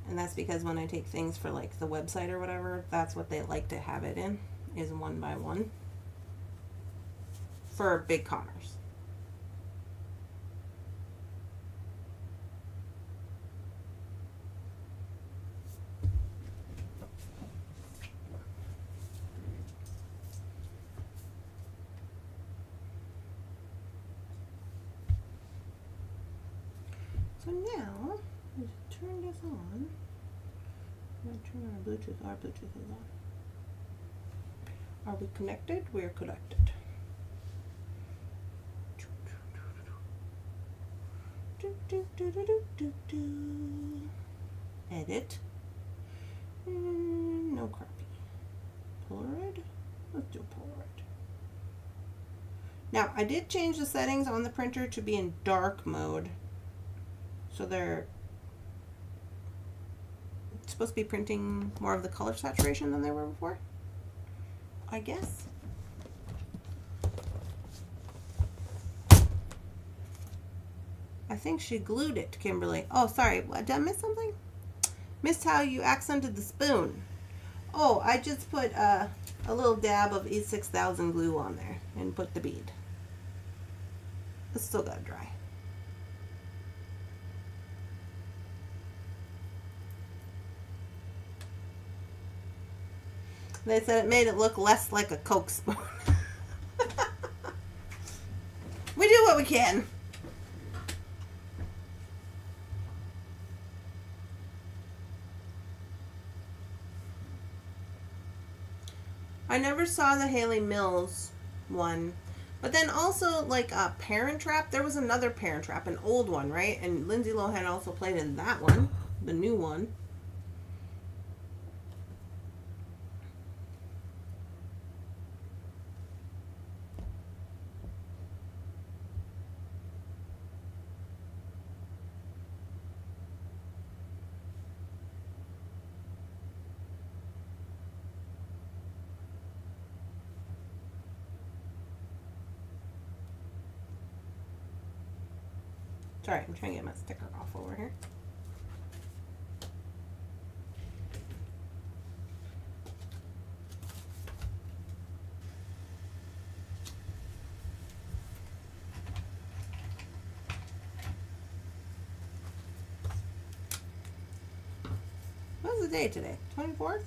And that's because when I take things for like the website or whatever, that's what they like to have it in, is 1x1. For big commerce. So now, let's turn this on. I'm going to turn our Bluetooth. Our Bluetooth is on. Are we connected? We're connected. Edit. No crappy. Polaroid. Let's do Polaroid. Now, I did change the settings on the printer to be in dark mode. So they're supposed to be printing more of the color saturation than they were before, I guess. I think she glued it, Kimberly. Oh, sorry. What, did I miss something? Missed how you accented the spoon. Oh, I just put a little dab of E6000 glue on there and put the bead. It's still got to dry. They said it made it look less like a Coke spoon. We do what we can. I never saw the Haley Mills one. But then also, like, a Parent Trap. There was another Parent Trap, an old one, right? And Lindsay Lohan also played in that one, the new one. Sorry, I'm trying to get my sticker off over here. What's the day today? 24th?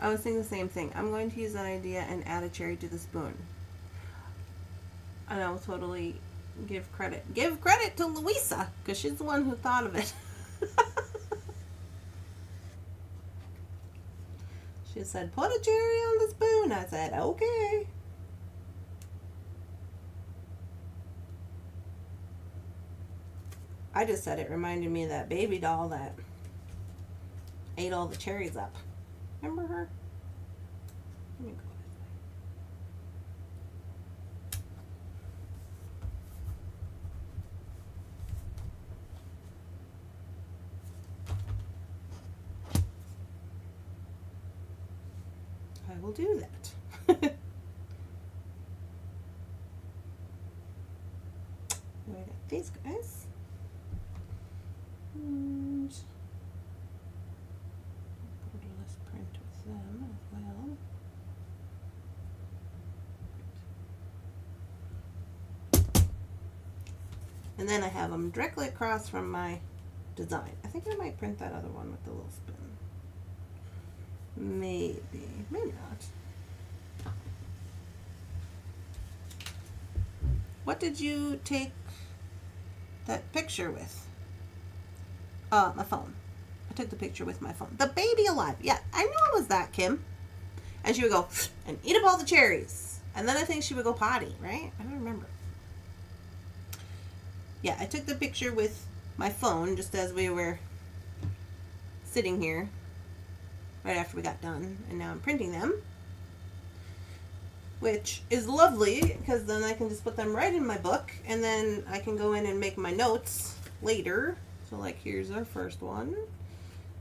I was thinking the same thing. I'm going to use that idea and add a cherry to the spoon. And I'll totally give credit. Give credit to Louisa, because she's the one who thought of it. She said, put a cherry on the spoon. I said, okay. I just said it reminded me of that baby doll that ate all the cherries up. Remember her? Let me go this way. I will do that. We got these guys. And borderless print with them as well. And then I have them directly across from my design. I think I might print that other one with the little spoon. Maybe, maybe not. What did you take that picture with? My phone. I took the picture with my phone. The baby alive. Yeah, I knew it was that, Kim. And she would go and eat up all the cherries. And then I think she would go potty, right? I don't remember. Yeah, I took the picture with my phone just as we were sitting here right after we got done. And now I'm printing them, which is lovely because then I can just put them right in my book and then I can go in and make my notes later. So like here's our first one.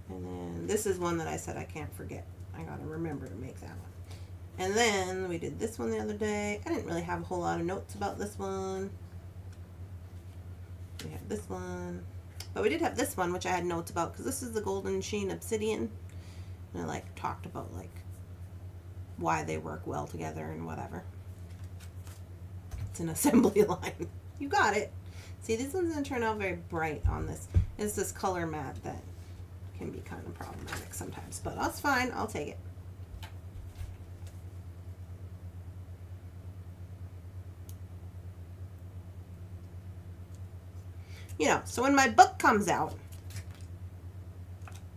And then this is one that I said I can't forget. I gotta remember to make that one. And then we did this one the other day. I didn't really have a whole lot of notes about this one. We had this one. But we did have this one, which I had notes about because this is the Golden Sheen Obsidian. And I like talked about like why they work well together and whatever. It's an assembly line. You got it. See, these ones didn't turn out very bright on this. It's this color matte that can be kind of problematic sometimes, but that's fine. I'll take it. You know, so when my book comes out,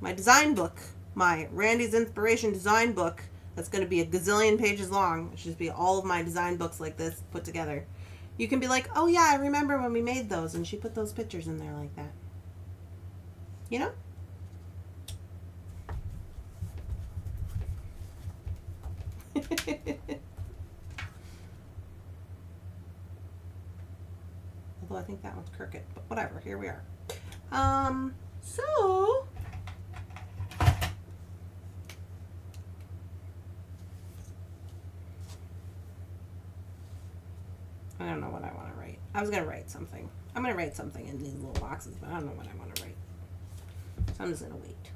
my design book, my Randy's Inspiration design book, that's going to be a gazillion pages long. It should just be all of my design books like this put together. You can be like, oh yeah, I remember when we made those and she put those pictures in there like that. You know? Although I think that one's crooked, but whatever, here we are. So I don't know what I want to write. I was going to write something. I'm going to write something in these little boxes, but I don't know what I want to write. So I'm just going to wait.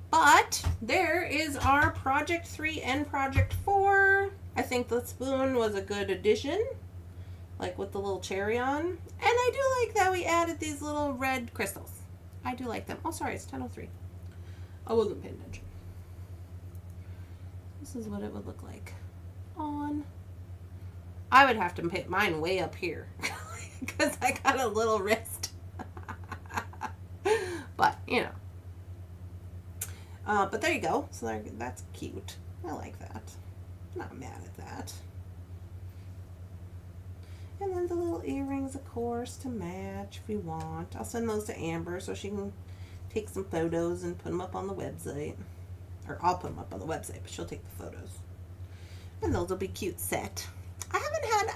But there is our Project 3 and Project 4. I think the spoon was a good addition, like with the little cherry on. And I do like that we added these little red crystals. I do like them. Oh, sorry, it's 10:03. I wasn't paying attention. This is what it would look like on. I would have to put mine way up here because I got a little wrist. But, you know. But there you go. So that's cute. I like that. I'm not mad at that. And then the little earrings, of course, to match if we want. I'll send those to Amber so she can take some photos and put them up on the website. Or I'll put them up on the website, but she'll take the photos. And those will be cute set. I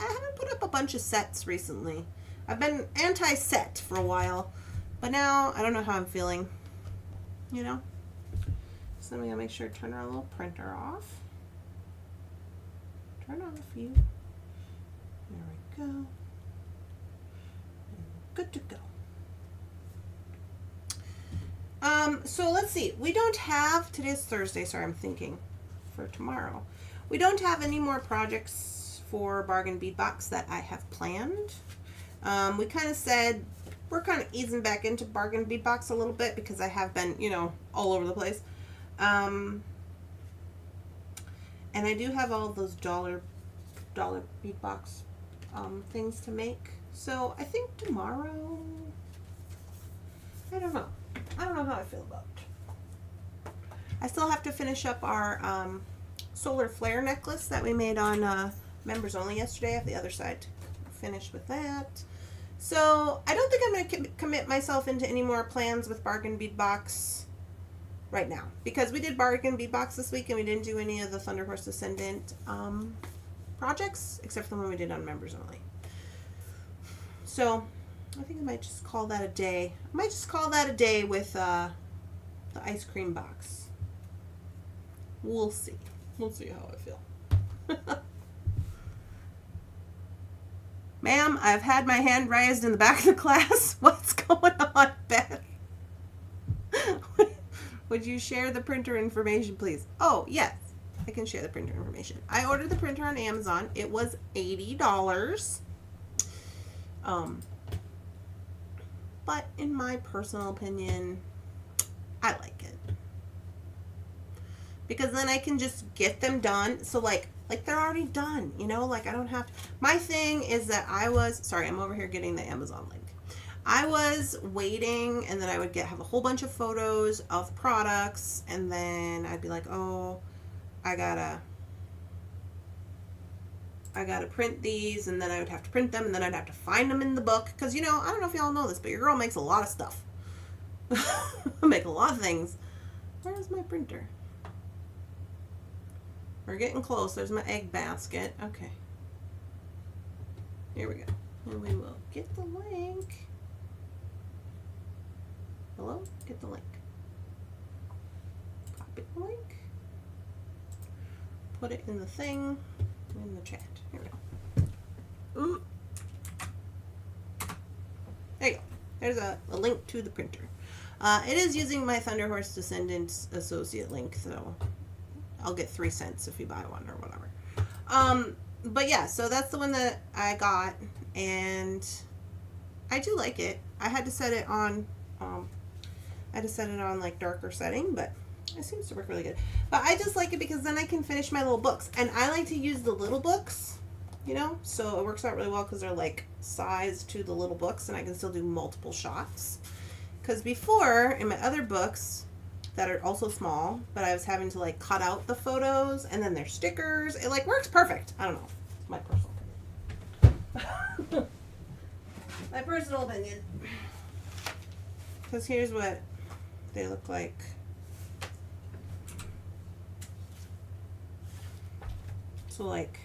haven't put up a bunch of sets recently. I've been anti-set for a while, but now I don't know how I'm feeling, you know? So I'm gonna make sure to turn our little printer off. Turn off you. There we go. And good to go. So let's see. We don't have, today's Thursday, sorry, I'm thinking for tomorrow. We don't have any more projects for Bargain Bead Box that I have planned. We kind of said we're kind of easing back into Bargain Bead Box a little bit because I have been, you know, all over the place. And I do have all those dollar bead box things to make. So I think tomorrow, I don't know. I don't know how I feel about it. I still have to finish up our solar flare necklace that we made on members only yesterday. I have the other side finished with that. So I don't think I'm going to commit myself into any more plans with Bargain Bead Box right now, because we did Bargain Bead Box this week and we didn't do any of the Thunderhorse Descendant projects except for the one we did on members only. So I think I might just call that a day. I might just call that a day with the ice cream box. We'll see. We'll see how I feel. Ma'am, I've had my hand raised in the back of the class. What's going on, Beth? Would you share the printer information, please? Oh, yes. I can share the printer information. I ordered the printer on Amazon. It was $80. But in my personal opinion, I like it. Because then I can just get them done. So like they're already done, you know, like I don't have to. My thing is that sorry, I'm over here getting the Amazon link. I was waiting, and then I would have a whole bunch of photos of products, and then I'd be like, oh, I gotta print these, and then I would have to print them, and then I'd have to find them in the book, because, you know, I don't know if y'all know this, but your girl makes a lot of stuff. I make a lot of things. Where's my printer? We're getting close. There's my egg basket. Okay. Here we go. And we will get the link. Hello? Get the link. Copy the link. Put it in the thing. In the chat. Here we go. Ooh. There you go. There's a link to the printer. It is using my Thunderhorse Descendant Associate link, so I'll get 3 cents if you buy one or whatever. But yeah, so that's the one that I got, and I do like it. I had to set it on, like darker setting, but it seems to work really good. But I just like it because then I can finish my little books, and I like to use the little books, you know, so it works out really well because they're like sized to the little books, and I can still do multiple shots. Because before, in my other books that are also small, but I was having to like cut out the photos and then their stickers. It like works perfect. I don't know. It's my personal opinion. My personal opinion. Because here's what they look like. So like,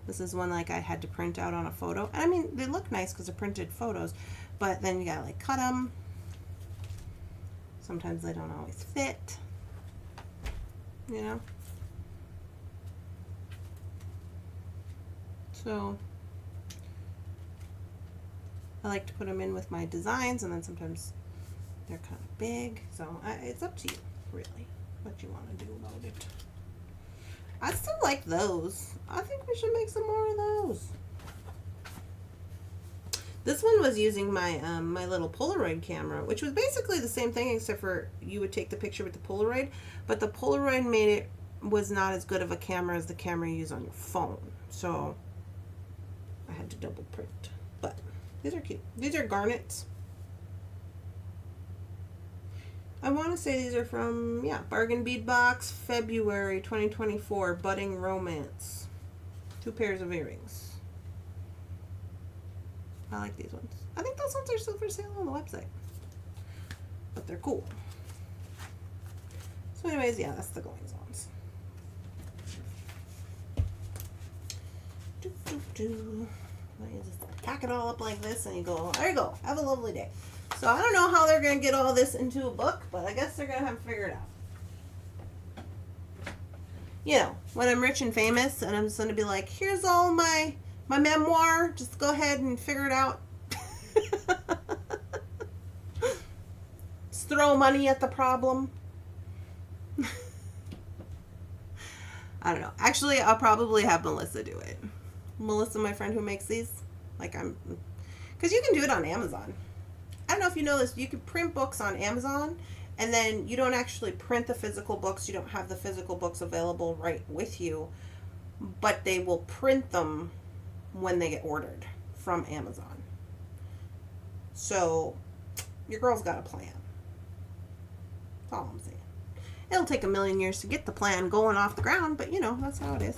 this is one like I had to print out on a photo. And I mean, they look nice because they're printed photos, but then you gotta like cut them. Sometimes they don't always fit, you know. So I like to put them in with my designs, and then sometimes they're kind of big. So it's up to you, really, what you want to do about it. I still like those. I think we should make some more of those. This one was using my my little Polaroid camera, which was basically the same thing, except for you would take the picture with the Polaroid, but the Polaroid was not as good of a camera as the camera you use on your phone. So I had to double print. But these are cute. These are garnets. I want to say these are from, yeah, Bargain Bead Box, February 2024, Budding Romance. 2 pairs of earrings. I like these ones. I think those ones are still for sale on the website. But they're cool. So anyways, yeah, that's the goings ons. Let you just pack it all up like this and you go, there you go, have a lovely day. So I don't know how they're going to get all this into a book, but I guess they're going to have to figure it out. You know, when I'm rich and famous and I'm just going to be like, here's all my memoir, just go ahead and figure it out. Just throw money at the problem. I don't know. Actually, I'll probably have Melissa do it. Melissa, my friend who makes these. Because you can do it on Amazon. I don't know if you know this, you can print books on Amazon, and then you don't actually print the physical books. You don't have the physical books available right with you, but they will print them when they get ordered from Amazon. So your girl's got a plan. That's all I'm saying. It'll take a million years to get the plan going off the ground, but you know, that's how it is.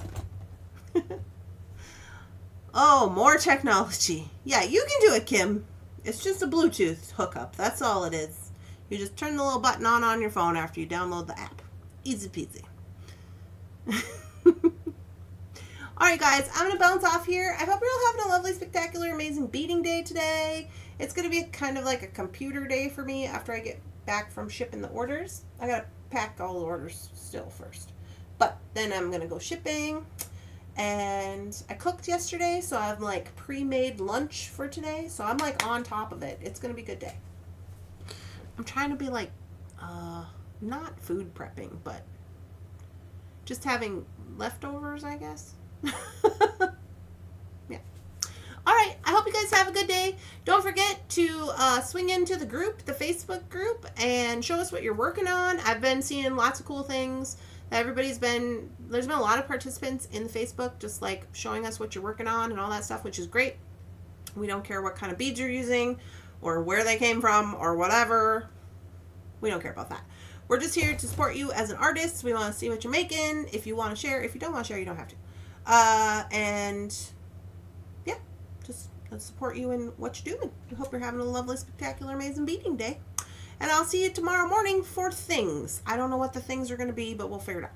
Oh, more technology. Yeah, you can do it, Kim. It's just a Bluetooth hookup. That's all it is. You just turn the little button on your phone after you download the app. Easy peasy. Alright guys, I'm going to bounce off here. I hope you're all having a lovely, spectacular, amazing beading day today. It's going to be kind of like a computer day for me after I get back from shipping the orders. I got to pack all the orders still first. But then I'm going to go shipping. And I cooked yesterday, so I'm like pre-made lunch for today. So I'm like on top of it. It's going to be a good day. I'm trying to be like, not food prepping, but just having leftovers, I guess. Yeah. All right. I hope you guys have a good day. Don't forget to swing into the group, the Facebook group, and show us what you're working on. I've been seeing lots of cool things. There's been a lot of participants in the Facebook just like showing us what you're working on and all that stuff, which is great. We don't care what kind of beads you're using or where they came from or whatever. We don't care about that. We're just here to support you as an artist. We want to see what you're making. If you want to share, if you don't want to share, you don't have to. And yeah, just let's support you in what you're doing. I hope you're having a lovely, spectacular, amazing beading day. And I'll see you tomorrow morning for things. I don't know what the things are going to be, but we'll figure it out.